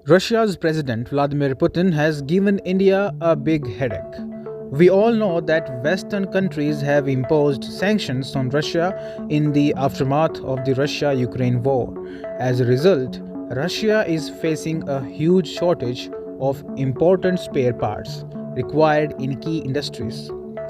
Russia's President Vladimir Putin has given India a big headache. We all know that Western countries have imposed sanctions on Russia in the aftermath of the Russia Ukraine war. As a result, Russia is facing a huge shortage of important spare parts required in key industries.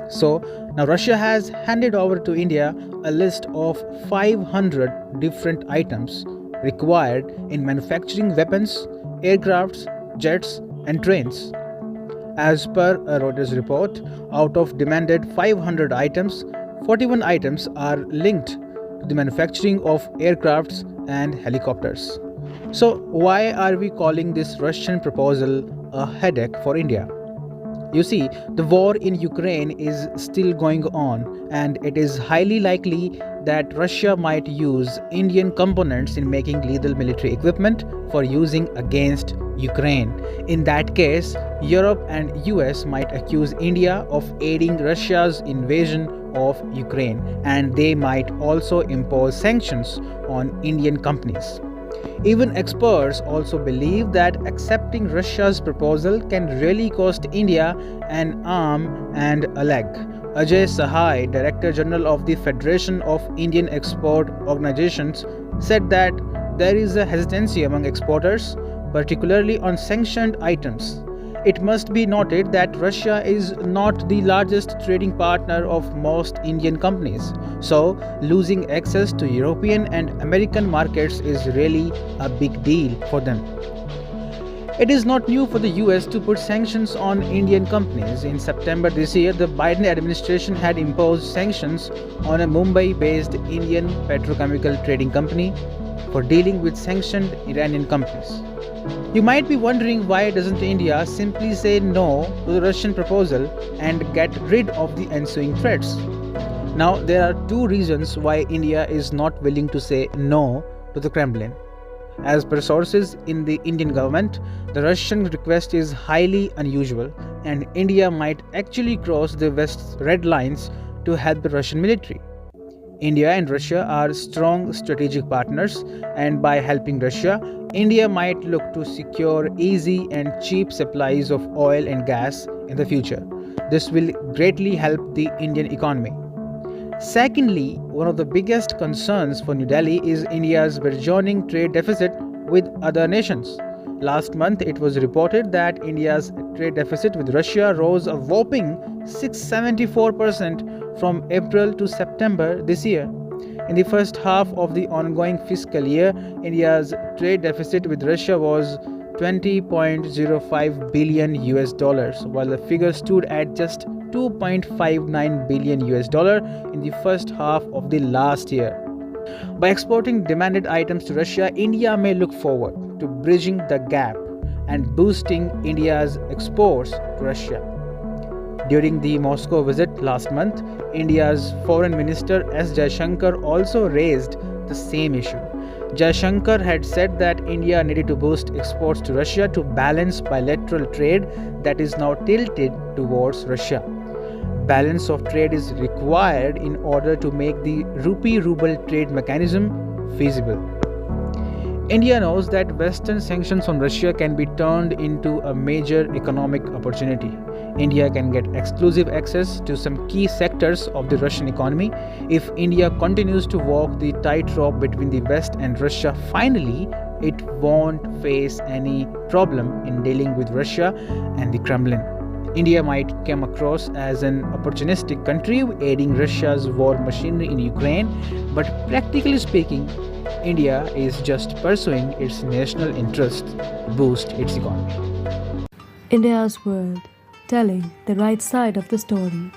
So, now Russia has handed over to India a list of 500 different items required in manufacturing weapons, aircrafts, jets, and trains. As per a Reuters report, out of demanded 500 items, 41 items are linked to the manufacturing of aircrafts and helicopters. So, why are we calling this Russian proposal a headache for India? You see, the war in Ukraine is still going on, and it is highly likely that Russia might use Indian components in making lethal military equipment for using against Ukraine. In that case, Europe and US might accuse India of aiding Russia's invasion of Ukraine, and they might also impose sanctions on Indian companies. Even experts also believe that accepting Russia's proposal can really cost India an arm and a leg. Ajay Sahai, Director General of the Federation of Indian Export Organizations, said that there is a hesitancy among exporters, particularly on sanctioned items. It must be noted that Russia is not the largest trading partner of most Indian companies, so losing access to European and American markets is really a big deal for them. It is not new for the US to put sanctions on Indian companies. In September this year, the Biden administration had imposed sanctions on a Mumbai-based Indian petrochemical trading company for dealing with sanctioned Iranian companies. You might be wondering, why doesn't India simply say no to the Russian proposal and get rid of the ensuing threats? Now, there are two reasons why India is not willing to say no to the Kremlin. As per sources in the Indian government, the Russian request is highly unusual, and India might actually cross the West's red lines to help the Russian military. India and Russia are strong strategic partners, and by helping Russia, India might look to secure easy and cheap supplies of oil and gas in the future. This will greatly help the Indian economy. Secondly, one of the biggest concerns for New Delhi is India's burgeoning trade deficit with other nations. Last month, it was reported that India's trade deficit with Russia rose a whopping 674% from April to September this year. In the first half of the ongoing fiscal year, India's trade deficit with Russia was 20.05 billion US dollars, while the figure stood at just 2.59 billion US dollar in the first half of the last year. By exporting demanded items to Russia, India may look forward to bridging the gap and boosting India's exports to Russia. During the Moscow visit last month, India's Foreign Minister S. Jaishankar also raised the same issue. Jaishankar had said that India needed to boost exports to Russia to balance bilateral trade that is now tilted towards Russia. Balance of trade is required in order to make the rupee-ruble trade mechanism feasible. India knows that Western sanctions on Russia can be turned into a major economic opportunity. India can get exclusive access to some key sectors of the Russian economy. If India continues to walk the tightrope between the West and Russia, finally, it won't face any problem in dealing with Russia and the Kremlin. India might come across as an opportunistic country aiding Russia's war machinery in Ukraine, but practically speaking, India is just pursuing its national interests to boost its economy. India's World, telling the right side of the story.